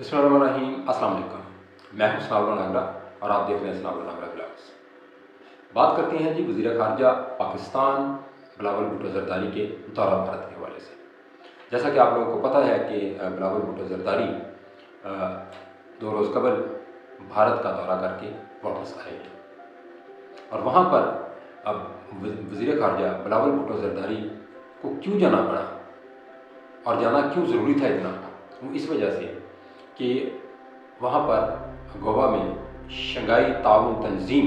बिस्मिल्लाहिर्रहमानिर्रहीम। अस्सलाम वालेकुम। मैं हूं सनाउल्लाह नागरा और आप देख रहे हैं सनाउल्लाह नागरा ब्लॉग्स। बात करते हैं जी वज़ीर ख़ारजा पाकिस्तान बिलावल भुट्टो ज़रदारी के दौरा भारत के हवाले से। जैसा कि आप लोगों को पता है कि बिलावल भुट्टो ज़रदारी 2 रोज़ कबल भारत का दौरा करके वापस आए और वहाँ पर अब वज़ीर ख़ारजा बिलावल भुट्टो ज़रदारी को क्यों जाना पड़ा और जाना क्यों ज़रूरी था इतना, वो इस वजह से कि वहाँ पर गोवा में शंघाई ताउन तंजीम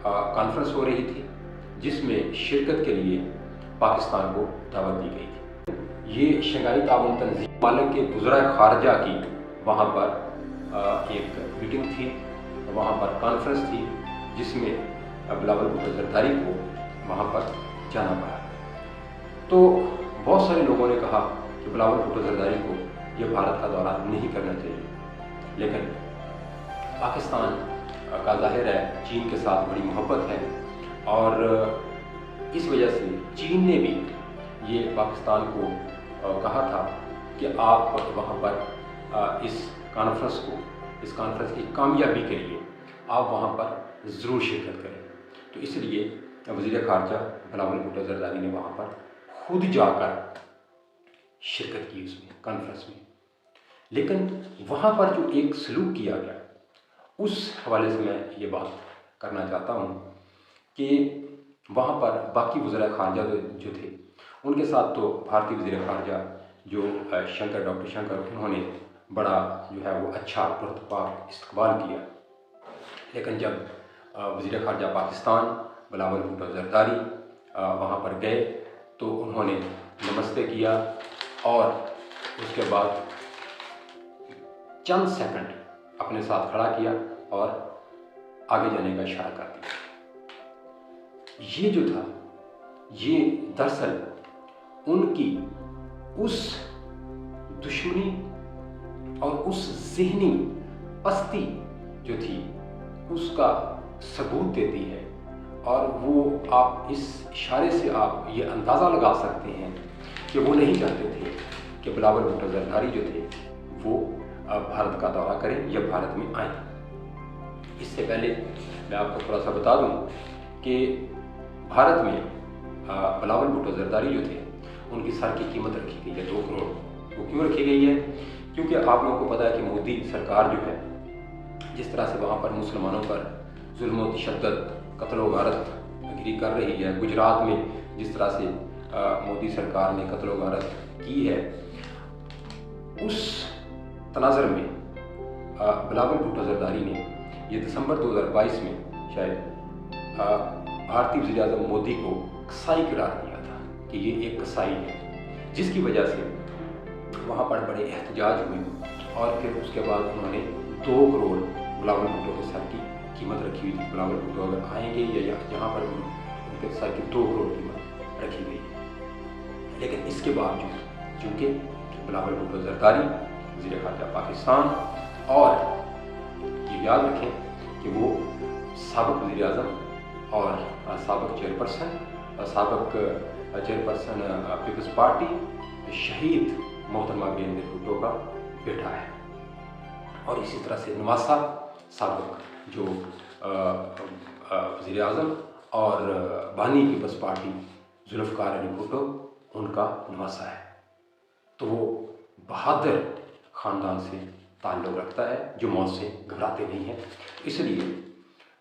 कॉन्फ्रेंस हो रही थी, जिसमें शिरकत के लिए पाकिस्तान को दावत दी गई थी। ये शंघाई ताउन तंजीम मालिक के वज़ीर ख़ारजा की वहाँ पर एक मीटिंग थी, वहाँ पर कॉन्फ्रेंस थी, जिसमें बिलावल भुट्टो ज़रदारी को वहाँ पर जाना पड़ा। तो बहुत सारे लोगों ने कहा कि बिलावल भुट्टो ज़रदारी को यह भारत का दौरा नहीं करना चाहिए, लेकिन पाकिस्तान का ज़ाहिर है चीन के साथ बड़ी मोहब्बत है और इस वजह से चीन ने भी ये पाकिस्तान को कहा था कि आप वहाँ पर इस कॉन्फ्रेंस की कामयाबी के लिए आप वहाँ पर ज़रूर शिरकत करें। तो इसलिए वज़ीर ख़ारजा बिलावल भुट्टो ज़रदारी ने वहाँ पर खुद जाकर शिरकत की उसमें कॉन्फ्रेंस में। लेकिन वहाँ पर जो एक सलूक किया गया, उस हवाले से मैं ये बात करना चाहता हूँ कि वहाँ पर बाकी वज़ीर ख़ारजा जो थे उनके साथ तो भारतीय वज़ीर ख़ारजा जो डॉक्टर शंकर, उन्होंने बड़ा जो है वो अच्छा पुरतपाक इस्तकबाल किया। लेकिन जब वज़ीर ख़ारजा पाकिस्तान बिलावल भुट्टो ज़रदारी वहाँ पर गए तो उन्होंने नमस्ते किया और उसके बाद चंद सेकंड अपने साथ खड़ा किया और आगे जाने का इशारा कर दिया। ये जो था, ये दरअसल उनकी उस दुश्मनी और उस ज़हनी पस्ती जो थी उसका सबूत देती है। और वो आप इस इशारे से आप ये अंदाज़ा लगा सकते हैं कि वो नहीं चाहते थे कि बिलावल भुट्टो ज़रदारी जो थे वो भारत का दौरा करें या भारत में आएँ। इससे पहले मैं आपको थोड़ा सा बता दूं कि भारत में बिलावल भुट्टो ज़रदारी जो थे उनकी सर की कीमत रखी गई है 2 करोड़। वो क्यों रखी गई है? क्योंकि आप लोगों को पता है कि मोदी सरकार जो है जिस तरह से वहाँ पर मुसलमानों पर जुल्म व तशद्दुद, कत्ल व गारत गिरी कर रही है, गुजरात में जिस तरह से मोदी सरकार ने कत्ल व गारत की है, उस तनाज़र में बिलावल भुट्टो ज़रदारी ने ये दिसंबर 2022 में शायद भारतीय वज़ीर आज़म मोदी को कसाई करार दिया था कि ये एक कसाई है, जिसकी वजह से वहाँ पर बड़े एहतजाज हुए और फिर उसके बाद उन्होंने 2 करोड़ बिलावल भुट्टो के सर की कीमत रखी हुई थी। बिलावल भुट्टो अगर आएंगे या यहाँ पर उनके सर की 2 करोड़ कीमत रखी गई। लेकिन इसके बावजूद चूँकि बिलावल भुट्टो ज़रदारी वज़ीर ख़ारजा पाकिस्तान और ये याद रखें कि वो साबिक़ वज़ीर आज़म और साबिक़ चेयरपर्सन पीपल्स पार्टी शहीद मोहतरमा बेनज़ीर भुट्टो का बेटा है। और इसी तरह से नवासा साबिक़ जो वज़ीर आज़म और बानी पीपल्स पार्टी ज़ुल्फ़िकार अली भुट्टो, उनका नवासा है। तो वो बहादुर ख़ानदान से ताल्लुक़ रखता है जो मौत से घबराते नहीं हैं। इसलिए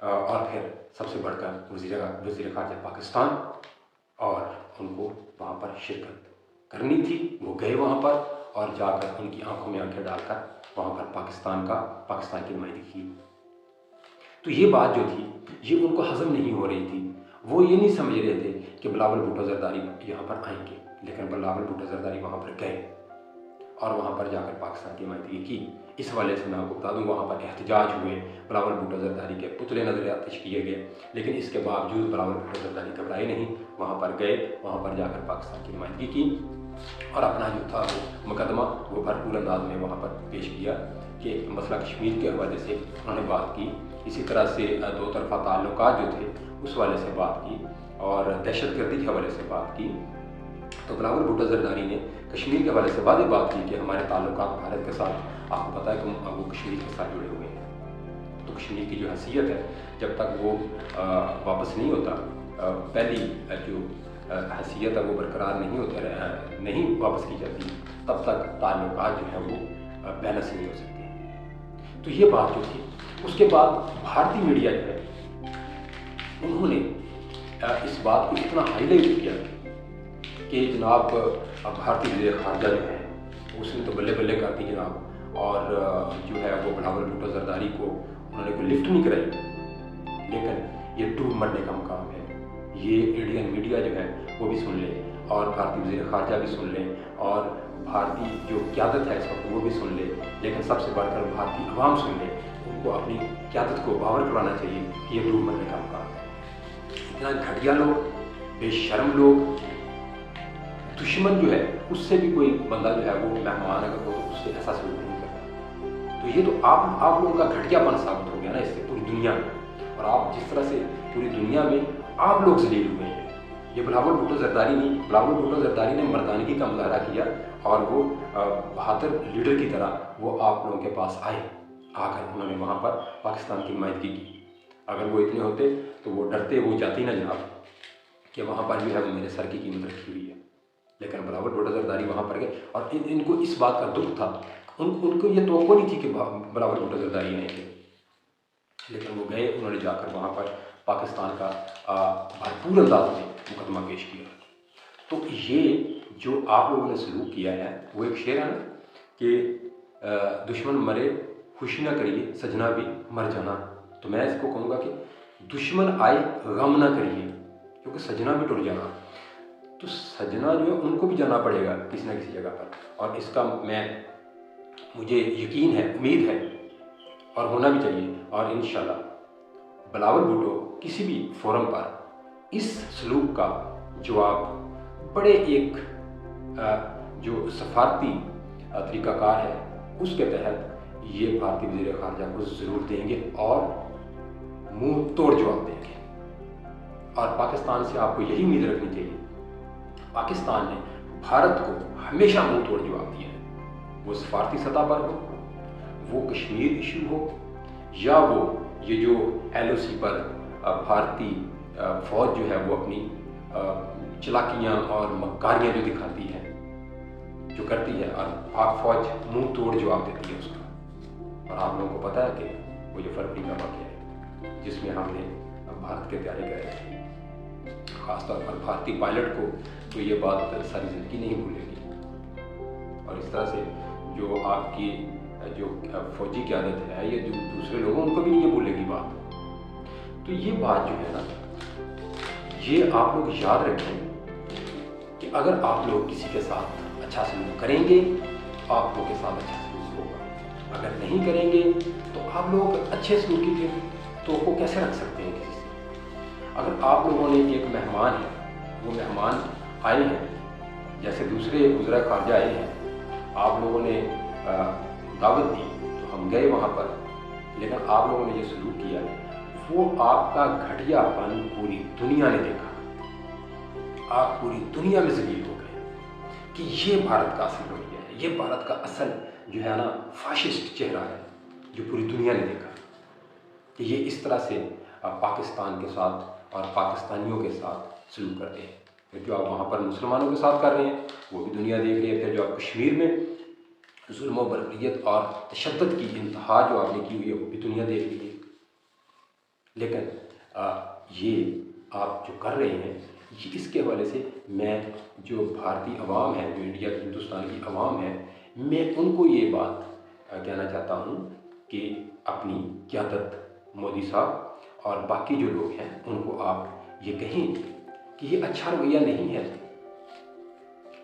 और फिर सबसे बढ़कर वज़ीर ख़ारजा पाकिस्तान और उनको वहाँ पर शिरकत करनी थी। वो गए वहाँ पर और जाकर उनकी आंखों में आंखें डालकर वहाँ पर पाकिस्तान की नुमाइंदगी की। तो ये बात जो थी ये उनको हज़म नहीं हो रही थी। वो ये नहीं समझ रहे थे कि बिलावल भुट्टो ज़रदारी यहाँ पर आएंगे, लेकिन बिलावल भुट्टो ज़रदारी वहाँ पर गए और वहाँ पर जाकर पाकिस्तान की नुमाइंदगी की। इस हवाले से मैं आपको बता दूँ, वहाँ पर एहतजाज हुए, बिलावल भुट्टो ज़रदारी के पुतले नज़र आतिश किए गए, लेकिन इसके बावजूद बिलावल भुट्टो ज़रदारी घबराए नहीं। वहाँ पर गए, वहाँ पर जाकर पाकिस्तान की नुमाइंदगी की और अपना जो था वो मुकदमा वो भरपूर अंदाज में वहाँ पर पेश किया कि मसला कश्मीर के हवाले से उन्होंने बात की। इसी तरह से 2 तरफ़ा ताल्लुकात जो थे उस हवाले से बात की और दहशतगर्दी के हवाले से बात की। तो बिलावल भुट्टो ज़रदारी ने कश्मीर के हवाले से वाज़ेह बात की कि हमारे ताल्लुकात भारत के साथ आपको पता है कि वो कश्मीर के साथ जुड़े हुए हैं। तो कश्मीर की जो हैसियत है, जब तक वो वापस नहीं होता, पहली जो हैसियत है वो बरकरार नहीं वापस की जाती, तब तक ताल्लुकात जो है वो बैलेंस नहीं हो सकती। तो ये बात जो थी, उसके बाद भारतीय मीडिया जो है उन्होंने इस बात को इतना हाईलाइट किया कि जनाब भारतीय वज़ीर ख़ारजा जो है उसने तो बल्ले बल्ले कर दी जनाब, और जो है वो बिलावल भुट्टो ज़रदारी को उन्होंने कोई लिफ्ट नहीं कराई। लेकिन ये डूब मरने का मुकाम है, ये इंडियन मीडिया जो है वो भी सुन ले, और भारतीय वज़ीर ख़ारजा भी सुन ले, और भारतीय जो क़यादत है इस वक्त वो भी सुन ले, लेकिन सबसे बढ़कर भारतीय अवाम सुन ले। उनको अपनी क़यादत को बावर करवाना चाहिए कि ये डूब मरने का मुकाम है। इतना घटिया लोग, बेशर्म लोग, दुश्मन जो है उससे भी कोई बंदा जो है वो मेहमान अगर हो तो उससे ऐसा सलूक नहीं करता। तो ये तो आप लोगों का घटियापन साबित हो गया ना इससे पूरी दुनिया में। और आप जिस तरह से पूरी दुनिया में आप लोग जलील हुए हैं, ये बिलावल भुट्टो ज़रदारी नहीं, बिलावल भुट्टो ज़रदारी ने मर्दानगी का मुजाहरा किया और वो बहादुर लीडर की तरह वो आप लोगों के पास आकर उन्होंने वहाँ पर पाकिस्तान की नुमाइंदगी की। अगर वो इतने होते तो वो डरते, वो जाती ना जनाब कि वहाँ पर जो है वो मेरे सर की कीमत रखी हुई है। लेकिन बिलावल भुट्टो ज़रदारी वहाँ पर गए, और इनको इस बात का दुख था, उनको ये तवक्को नहीं थी कि बिलावल भुट्टो ज़रदारी आएंगे, लेकिन वो गए, उन्होंने जाकर वहाँ पर पाकिस्तान का भरपूर अंदाज में मुकदमा पेश किया। तो ये जो आप लोगों ने सलूक किया है, वो एक शेर है ना कि दुश्मन मरे खुशी ना करिए, सजना भी मर जाना। तो मैं इसको कहूँगा कि दुश्मन आए गम ना करिए, क्योंकि सजना भी टूट जाना। तो सजना जो है उनको भी जाना पड़ेगा किसी न किसी जगह पर, और इसका मुझे यकीन है, उम्मीद है, और होना भी चाहिए। और इंशाल्लाह बिलावल भुट्टो किसी भी फोरम पर इस सलूक का जवाब बड़े एक जो सफारती तरीक़ाकार है उसके तहत ये भारतीय वज़ीर ख़ारजा को ज़रूर देंगे और मुंह तोड़ जवाब देंगे। और पाकिस्तान से आपको यही उम्मीद रखनी चाहिए। पाकिस्तान ने भारत को हमेशा मुंह तोड़ जवाब दिया है, वो सफारती सतह पर हो, वो कश्मीर इशू हो, या वो ये जो LOC पर भारतीय फ़ौज जो है वो अपनी चलाकियाँ और मक्कारियाँ जो दिखाती है, जो करती है, और पाक फ़ौज मुंह तोड़ जवाब देती है उसका। और आप लोगों को पता है कि वो जो फरवरी का वाक़या है जिसमें हमने भारत के प्यारे गए थे, ख़ासतौर पर भारतीय पायलट को तो ये बात सारी ज़िंदगी नहीं भूलेगी। और इस तरह से जो आपकी जो फ़ौजी क़यादत है, ये जो दूसरे लोगों उनको भी नहीं ये भूलेगी बात। तो ये बात जो है ना, ये आप लोग याद रखें कि अगर आप लोग किसी के साथ अच्छा सलूक करेंगे तो आप लोगों के साथ अच्छा सलूक होगा, अगर नहीं करेंगे तो आप लोग अच्छे सलूकी के तो को कैसे रख सकते हैं किसी से। अगर आप लोगों ने एक मेहमान है, वो मेहमान आए हैं, जैसे दूसरे वज़ीर ख़ारजा आए हैं, आप लोगों ने दावत दी तो हम गए वहाँ पर, लेकिन आप लोगों ने ये सलूक किया, वो आपका घटियापन पूरी दुनिया ने देखा। आप पूरी दुनिया में ज़लील हो गए कि ये भारत का असल रवैया है, ये भारत का असल जो है ना फाशिस्ट चेहरा है, जो पूरी दुनिया ने देखा कि ये इस तरह से पाकिस्तान के साथ और पाकिस्तानियों के साथ सलूक करते हैं। जो आप वहाँ पर मुसलमानों के साथ कर रहे हैं वो भी दुनिया देख रही है, फिर जो आप कश्मीर में जुल्म बरबरियत और तशद्दुद की इंतहा जो आपने की हुई है वो भी दुनिया देख रही है। लेकिन ये आप जो कर रहे हैं, ये इसके हवाले से मैं जो भारतीय अवाम है, जो इंडिया की हिंदुस्तान की अवाम है, मैं उनको ये बात कहना चाहता हूँ कि अपनी क़यादत मोदी साहब और बाकी जो लोग हैं उनको आप ये कहें कि ये अच्छा रवैया नहीं है,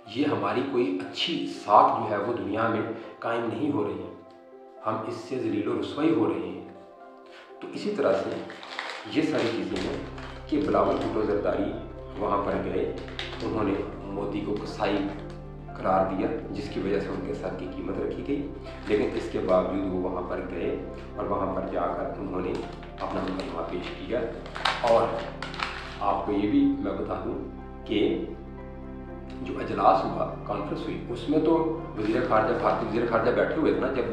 ये हमारी कोई अच्छी साख जो है वो दुनिया में कायम नहीं हो रही है, हम इससे ज़लील व रुसवाई हो रहे हैं। तो इसी तरह से ये सारी चीज़ें हैं कि बिलावल भुट्टो ज़रदारी वहाँ पर गए, उन्होंने मोदी को कसाई करार दिया, जिसकी वजह से उनके सर की कीमत रखी गई। लेकिन इसके बावजूद वो वहाँ पर गए और वहाँ पर जाकर उन्होंने अपना मुकदमा पेश किया। और आपको ये भी मैं बता दूँ कि जो अजलास हुआ, कॉन्फ्रेंस हुई, उसमें तो वज़ीर ख़ारजा, भारतीय वज़ीर ख़ारजा बैठे हुए थे ना, जब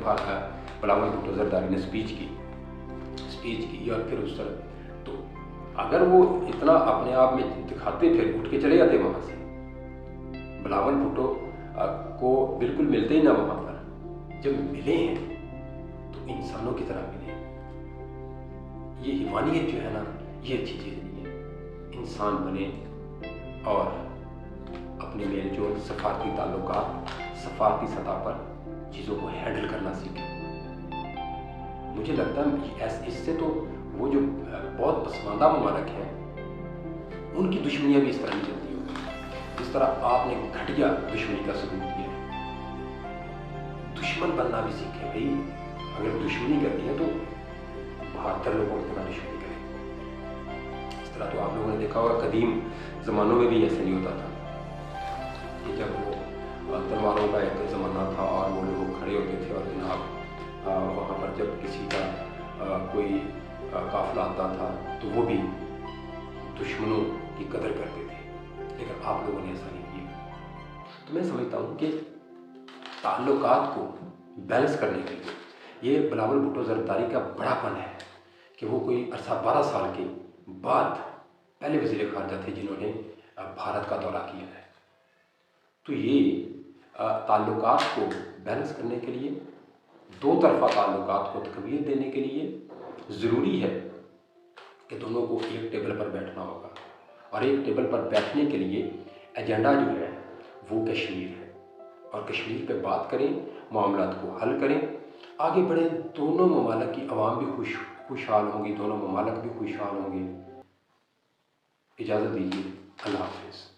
बिलावल भुट्टो ज़रदारी ने स्पीच की और फिर उस तरह, तो अगर वो इतना अपने आप में दिखाते फिर उठ के चले जाते वहाँ से। बिलावल भुट्टो को बिल्कुल मिलते ही ना वहाँ पर, जब मिले हैं तो इंसानों की तरह मिले। ये ईमानियत जो है ना, ये अच्छी चीज़ नहीं है। इंसान बने और अपने मेल जोल, सफारती ताल्लुकात, सफारती सतह पर चीज़ों को हैंडल करना सीखें। मुझे लगता है इससे तो वो जो बहुत पसमानदा ममालिक हैं, उनकी दुश्मनियाँ भी इस तरह नहीं चलती होगी जिस तरह आपने घटिया दुश्मनी का सबूत दिया है। दुश्मन बनना भी सीखे भाई। अगर दुश्मनी करनी है तो 72 लोगों की तरह दुश्मनी करें। इस तरह तो आप लोगों ने देखा होगा, कदीम ज़मानों में भी ऐसे नहीं होता था कि जब वो तलवारों का एक ज़माना था और वो लोग खड़े होते थे और जनाब वहाँ पर जब किसी का कोई काफ़िला आता था तो वो भी दुश्मनों की कदर करते थे, लेकिन आप लोगों ने ऐसा नहीं किया। तो मैं समझता हूँ कि ताल्लुकात को बैलेंस करने के लिए ये बिलावल भुट्टो ज़रदारी का बड़ापन है कि वो कोई अरसा 12 साल के बाद पहले वज़ीर ख़ारजा थे जिन्होंने भारत का दौरा किया है। तो ये ताल्लुकात को बैलेंस करने के लिए, दो तरफ़ा ताल्लुकात को तक़वीत देने के लिए ज़रूरी है कि दोनों को एक टेबल पर बैठना होगा, और एक टेबल पर बैठने के लिए एजेंडा जो है वो कश्मीर है, और कश्मीर पे बात करें, मामलात को हल करें, आगे बढ़ें। दोनों ममालिक की आवाम भी खुशहाल होंगी, दोनों ममालिक भी खुशहाल होंगे। इजाज़त दीजिए, अल्लाह हाफ़िज़।